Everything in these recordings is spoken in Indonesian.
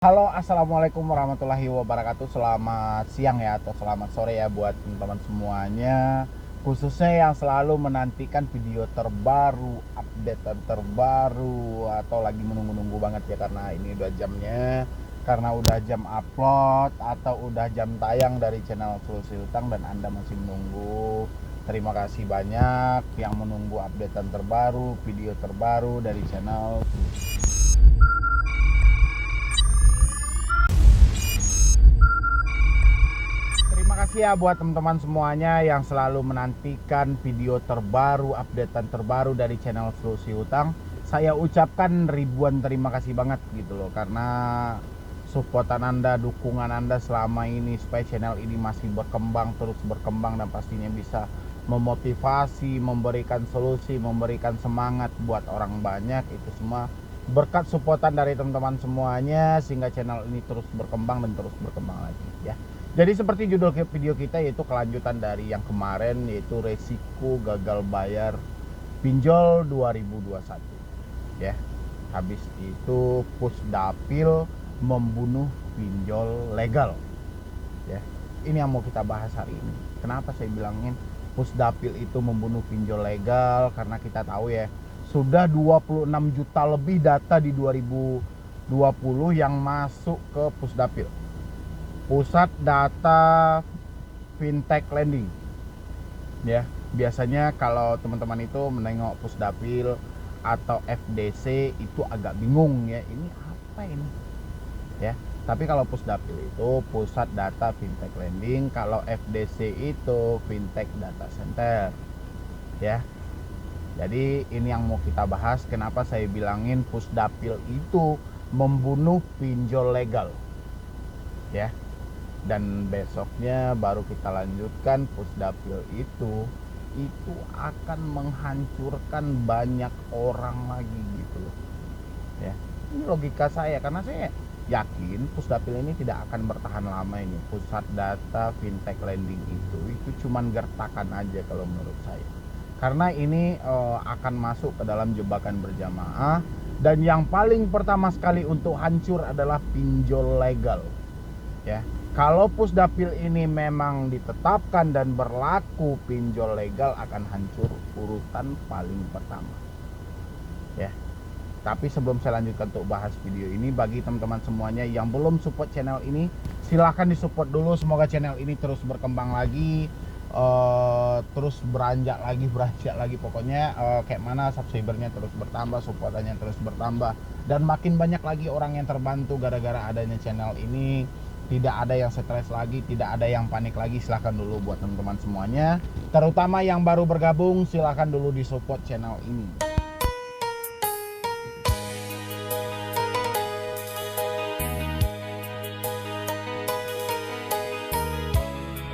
Halo, assalamualaikum warahmatullahi wabarakatuh. Selamat siang ya, atau selamat sore ya buat teman-teman semuanya. Khususnya yang selalu menantikan video terbaru, update terbaru, atau lagi menunggu-nunggu banget ya karena ini udah jamnya, karena udah jam upload atau udah jam tayang dari channel Solusi Utang dan Anda masih menunggu. Terima kasih banyak yang menunggu updatean terbaru, video terbaru dari channel. Terima kasih ya buat teman-teman semuanya yang selalu menantikan video terbaru, updatean terbaru dari channel Solusi Utang. Saya ucapkan ribuan terima kasih banget gitu loh, karena supportan Anda, dukungan Anda selama ini supaya channel ini masih berkembang, terus berkembang, dan pastinya bisa memotivasi, memberikan solusi, memberikan semangat buat orang banyak. Itu semua berkat supportan dari teman-teman semuanya, sehingga channel ini terus berkembang dan terus berkembang lagi ya. Jadi seperti judul video kita, yaitu kelanjutan dari yang kemarin, yaitu resiko gagal bayar pinjol 2021 ya. Habis itu Pusdapil membunuh pinjol legal ya. Ini yang mau kita bahas hari ini. Kenapa saya bilangin Pusdapil itu membunuh pinjol legal? Karena kita tahu ya, sudah 26 juta lebih data di 2020 yang masuk ke Pusdapil, Pusat Data Fintech Lending ya. Biasanya kalau teman-teman itu menengok Pusdapil atau FDC itu agak bingung ya, ini apa ini ya. Tapi kalau Pusdapil itu Pusat Data Fintech Lending, kalau FDC itu Fintech Data Center ya. Jadi ini yang mau kita bahas, kenapa saya bilangin Pusdapil itu membunuh pinjol legal ya. Dan besoknya baru kita lanjutkan, Pusdapil itu akan menghancurkan banyak orang lagi gitu loh ya. Ini logika saya, karena saya yakin Pusdapil ini tidak akan bertahan lama ini. Pusat Data Fintech Lending itu cuman gertakan aja kalau menurut saya, karena ini akan masuk ke dalam jebakan berjamaah. Dan yang paling pertama sekali untuk hancur adalah pinjol legal ya. Kalau Pusdapil ini memang ditetapkan dan berlaku, pinjol legal akan hancur urutan paling pertama ya. Tapi sebelum saya lanjutkan untuk bahas video ini, bagi teman-teman semuanya yang belum support channel ini, silahkan disupport dulu. Semoga channel ini terus berkembang lagi, terus beranjak lagi pokoknya. Kayak mana subscribernya terus bertambah, supportannya terus bertambah, dan makin banyak lagi orang yang terbantu gara-gara adanya channel ini. Tidak ada yang stres lagi, tidak ada yang panik lagi. Silahkan dulu buat teman-teman semuanya, terutama yang baru bergabung, silahkan dulu di support channel ini.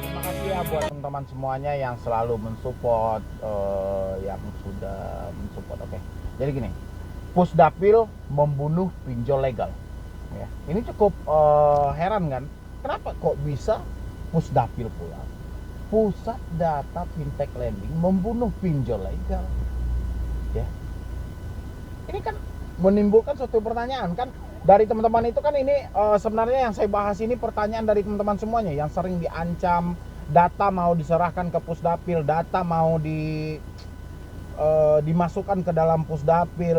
Terima kasih ya buat teman-teman semuanya yang selalu mensupport, yang sudah mensupport. Oke, jadi gini, Pusdapil membunuh pinjol legal ya. Ini cukup heran kan, kenapa kok bisa Pusdapil pula, Pusat Data Fintech Lending, membunuh pinjol legal ya. Ini kan menimbulkan suatu pertanyaan kan dari teman-teman itu kan. Ini sebenarnya yang saya bahas ini pertanyaan dari teman-teman semuanya yang sering diancam, data mau diserahkan ke Pusdapil, data mau dimasukkan ke dalam Pusdapil,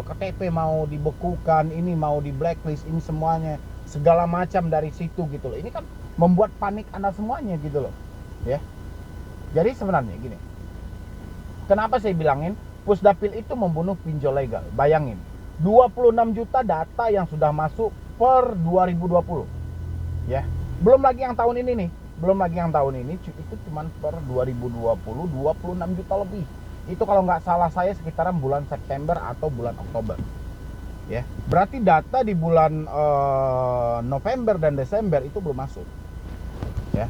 KTP mau dibekukan, ini mau di blacklist, ini semuanya segala macam dari situ gitu loh. Ini kan membuat panik Anda semuanya gitu loh ya. Jadi sebenarnya gini, kenapa saya bilangin Pusdapil itu membunuh pinjol legal? Bayangin, 26 juta data yang sudah masuk per 2020 ya. Belum lagi yang tahun ini nih, itu cuma per 2020 26 juta lebih. Itu kalau nggak salah saya sekitaran bulan September atau bulan Oktober ya. Berarti data di bulan November dan Desember itu belum masuk ya.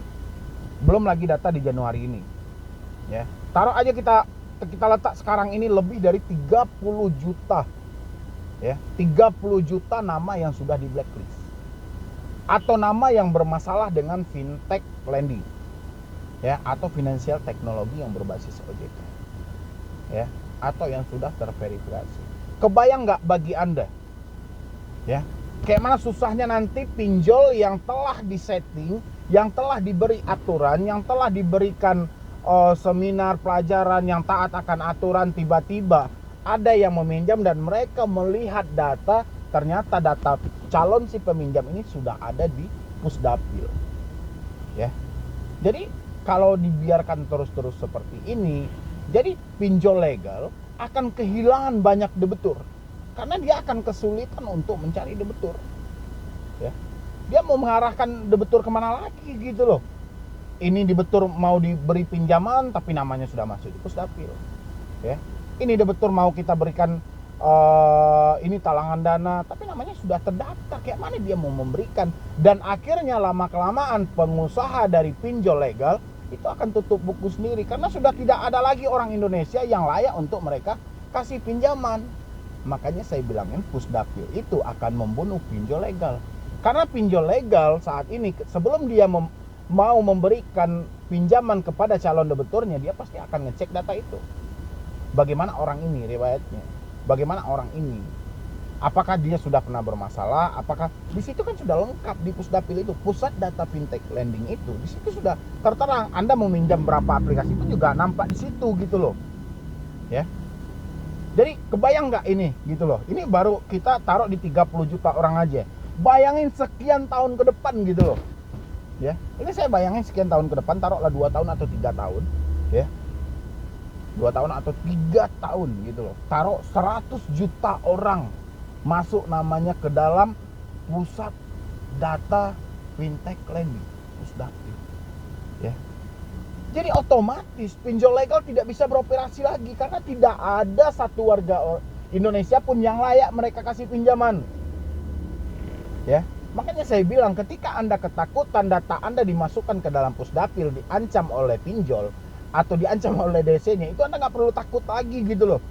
Belum lagi data di Januari ini ya. Taruh aja kita letak sekarang ini lebih dari 30 juta ya. 30 juta nama yang sudah di blacklist, atau nama yang bermasalah dengan fintech lending ya, atau financial teknologi yang berbasis OJK ya, atau yang sudah terverifikasi. Kebayang nggak bagi Anda ya, Kayak mana susahnya nanti pinjol yang telah disetting, yang telah diberi aturan, yang telah diberikan seminar pelajaran yang taat akan aturan, tiba-tiba ada yang meminjam dan mereka melihat data, ternyata data calon si peminjam ini sudah ada di Pusdapil. Ya. Jadi kalau dibiarkan terus-terus seperti ini, jadi pinjol legal akan kehilangan banyak debetur. Karena dia akan kesulitan untuk mencari debetur. Ya. Dia mau mengarahkan debetur kemana lagi gitu loh. Ini debetur mau diberi pinjaman tapi namanya sudah masuk di Pusdapil. Ya. Ini debetur mau kita berikan ini talangan dana tapi namanya sudah terdaftar. Kayak mana dia mau memberikan? Dan akhirnya lama-kelamaan pengusaha dari pinjol legal itu akan tutup buku sendiri karena sudah tidak ada lagi orang Indonesia yang layak untuk mereka kasih pinjaman. Makanya saya bilangin Pusdapil itu akan membunuh pinjol legal. Karena pinjol legal saat ini sebelum dia mau memberikan pinjaman kepada calon debeturnya, dia pasti akan ngecek data itu. Bagaimana orang ini riwayatnya? Bagaimana orang ini? Apakah dia sudah pernah bermasalah? Apakah di situ kan sudah lengkap di Pusdapil itu, Pusat Data Fintech Lending itu. Di situ sudah terterang. Anda meminjam berapa aplikasi pun juga nampak di situ gitu loh. Ya. Jadi kebayang nggak ini gitu loh. Ini baru kita taruh di 30 juta orang aja. Bayangin sekian tahun ke depan gitu loh. Ya. Ini saya bayangin sekian tahun ke depan, taruhlah 2 tahun atau 3 tahun, ya. 2 tahun atau 3 tahun gitu loh. Taruh 100 juta orang masuk namanya ke dalam Pusat Data Fintech Lending, Pusdapil. Ya. Jadi otomatis pinjol legal tidak bisa beroperasi lagi karena tidak ada satu warga Indonesia pun yang layak mereka kasih pinjaman. Ya, makanya saya bilang ketika Anda ketakutan data Anda dimasukkan ke dalam Pusdapil, diancam oleh pinjol atau diancam oleh DC-nya, itu Anda nggak perlu takut lagi gitu loh.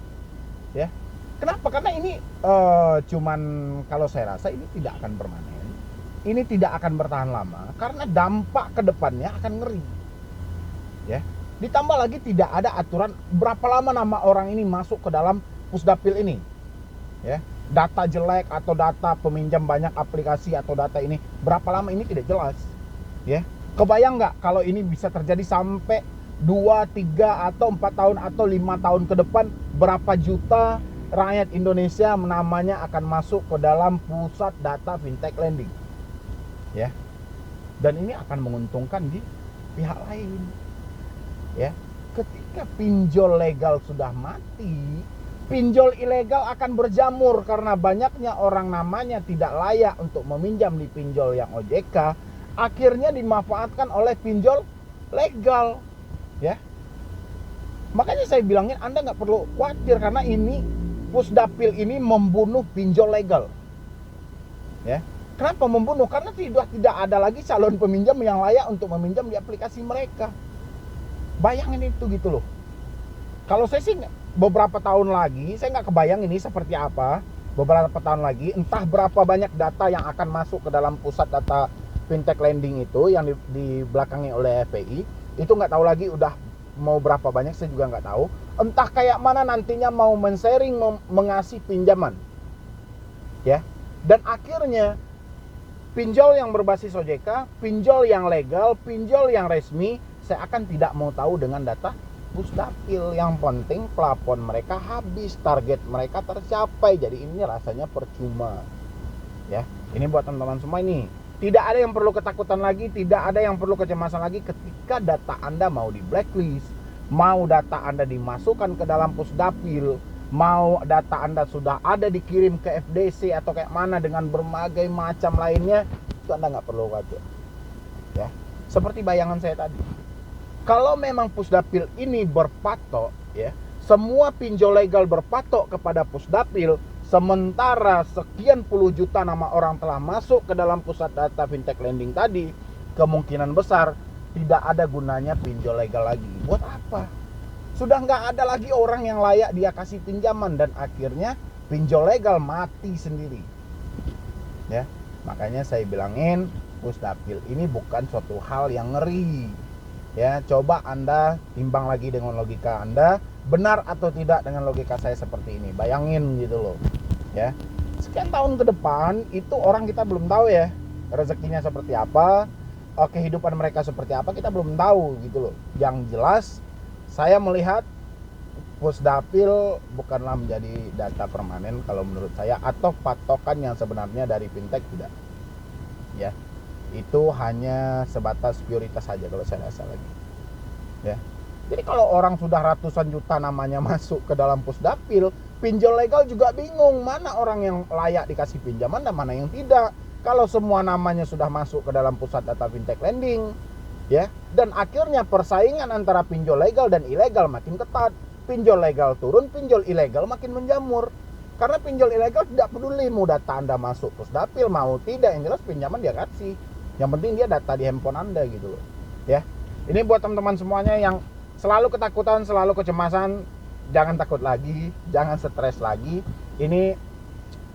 Ya, kenapa? Karena ini cuman kalau saya rasa ini tidak akan permanen, ini tidak akan bertahan lama karena dampak kedepannya akan ngeri. Ya, ditambah lagi tidak ada aturan berapa lama nama orang ini masuk ke dalam Pusdapil ini. Ya, data jelek atau data peminjam banyak aplikasi atau data ini berapa lama ini tidak jelas. Ya, kebayang nggak kalau ini bisa terjadi sampai 2, 3 atau 4 tahun atau 5 tahun ke depan, berapa juta rakyat Indonesia namanya akan masuk ke dalam Pusat Data Fintech Lending. Ya. Dan ini akan menguntungkan di pihak lain. Ya, ketika pinjol legal sudah mati, pinjol ilegal akan berjamur karena banyaknya orang namanya tidak layak untuk meminjam di pinjol yang OJK, akhirnya dimanfaatkan oleh pinjol legal. Ya, makanya saya bilangin Anda nggak perlu khawatir karena ini Pusdapil ini membunuh pinjol legal. Ya, kenapa membunuh? Karena tidak ada lagi calon peminjam yang layak untuk meminjam di aplikasi mereka. Bayangin itu gitu loh. Kalau saya sih beberapa tahun lagi, saya nggak kebayang ini seperti apa. Beberapa tahun lagi, entah berapa banyak data yang akan masuk ke dalam Pusat Data Fintech Lending itu yang dibelakangi oleh FPI. Itu nggak tahu lagi udah mau berapa banyak, saya juga nggak tahu. Entah kayak mana nantinya mau men-sharing, mengasih pinjaman. Ya, dan akhirnya pinjol yang berbasis OJK, pinjol yang legal, pinjol yang resmi, saya akan tidak mau tahu dengan data Pusdapil. Yang penting plafon mereka habis, target mereka tercapai. Jadi ini rasanya percuma. Ya, ini buat teman-teman semua ini. Tidak ada yang perlu ketakutan lagi, tidak ada yang perlu kecemasan lagi ketika data Anda mau di blacklist, mau data Anda dimasukkan ke dalam Pusdapil, mau data Anda sudah ada dikirim ke FDC atau kayak mana dengan berbagai macam lainnya, itu Anda nggak perlu khawatir. Ya, seperti bayangan saya tadi. Kalau memang Pusdapil ini berpatok, ya, semua pinjol legal berpatok kepada Pusdapil, sementara sekian puluh juta nama orang telah masuk ke dalam Pusat Data Fintech Lending tadi, kemungkinan besar tidak ada gunanya pinjol legal lagi. Buat apa? Sudah nggak ada lagi orang yang layak dia kasih pinjaman dan akhirnya pinjol legal mati sendiri. Ya, makanya saya bilangin Pusdapil ini bukan suatu hal yang ngeri. Ya, coba Anda timbang lagi dengan logika Anda, benar atau tidak dengan logika saya seperti ini. Bayangin gitu loh. Ya. sekian tahun ke depan itu orang kita belum tahu ya rezekinya seperti apa, kehidupan mereka seperti apa, kita belum tahu gitu loh. Yang jelas saya melihat Pusdapil bukanlah menjadi data permanen kalau menurut saya, atau patokan yang sebenarnya dari fintech, tidak ya. Itu hanya sebatas prioritas saja kalau saya rasa lagi ya. Jadi kalau orang sudah ratusan juta namanya masuk ke dalam Pusdapil, pinjol legal juga bingung mana orang yang layak dikasih pinjaman dan mana yang tidak. Kalau semua namanya sudah masuk ke dalam pusat data fintech lending ya, dan akhirnya persaingan antara pinjol legal dan ilegal makin ketat. Pinjol legal turun, pinjol ilegal makin menjamur. Karena pinjol ilegal tidak peduli mau data Anda masuk Pusdapil mau tidak, yang jelas pinjaman dia kasih. Yang penting dia data di handphone Anda gitu loh ya. Ini buat teman-teman semuanya yang selalu ketakutan, selalu kecemasan, jangan takut lagi, jangan stres lagi. Ini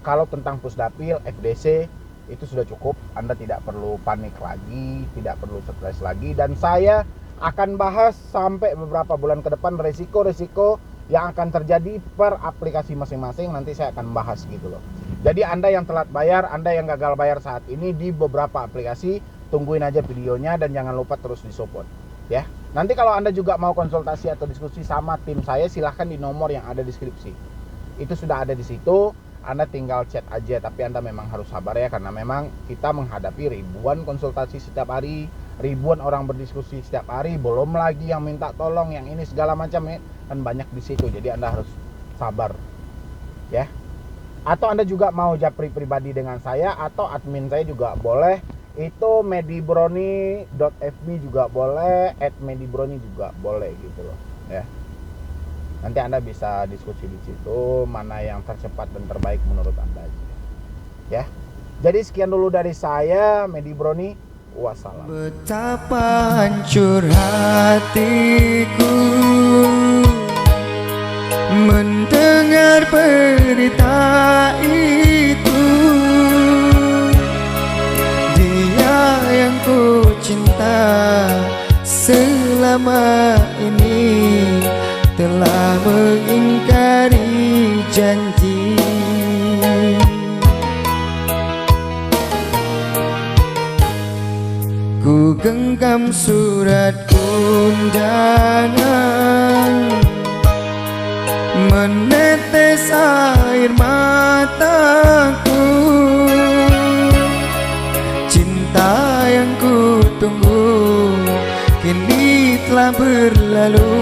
kalau tentang Pusdapil, FDC itu sudah cukup. Anda tidak perlu panik lagi, tidak perlu stres lagi. Dan saya akan bahas sampai beberapa bulan ke depan resiko-resiko yang akan terjadi per aplikasi masing-masing. Nanti saya akan bahas gitu loh. Jadi Anda yang telat bayar, Anda yang gagal bayar saat ini di beberapa aplikasi, tungguin aja videonya dan jangan lupa terus disupport ya. Nanti kalau Anda juga mau konsultasi atau diskusi sama tim saya, silahkan di nomor yang ada di deskripsi. Itu sudah ada di situ. Anda tinggal chat aja, tapi Anda memang harus sabar ya, karena memang kita menghadapi ribuan konsultasi setiap hari, ribuan orang berdiskusi setiap hari, belum lagi yang minta tolong, yang ini segala macam ya, kan banyak di situ. Jadi Anda harus sabar ya. Atau Anda juga mau japri pribadi dengan saya atau admin saya juga boleh. Itu medibroni.fb juga boleh, @medibroni juga boleh gitu loh ya. Nanti Anda bisa diskusi di situ mana yang tercepat dan terbaik menurut Anda aja ya. Jadi sekian dulu dari saya, Medibroni. Wassalam. Betapa hancur hatiku mendengar berita itu. Dia yang ku cinta selama ini telah mengingkari janji. Ku genggam surat undangan, menetes air mataku. Cinta yang ku tunggu kini telah berlalu.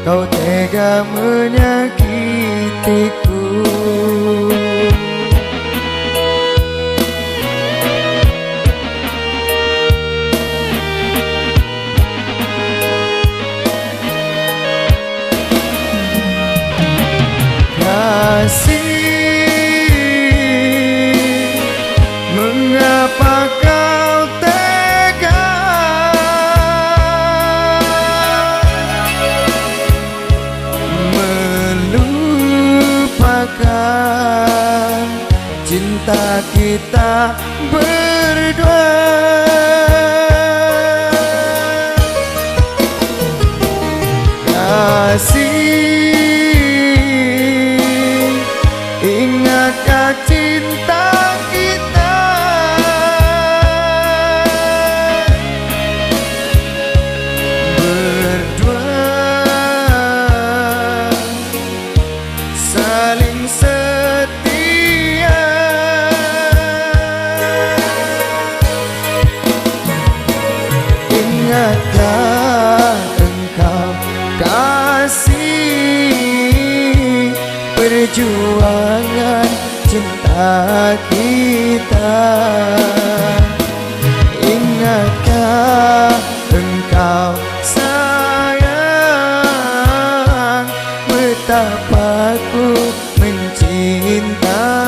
Kau tega menyakitiku. Kasih, mengapa kau tega melupakan cinta kita berdua? Kasih, ingatkah cinta kita berdua saling setia? Ingatkah engkau kasih perjuangan cinta kita? Ingatkah engkau sayang betapa ku mencintai?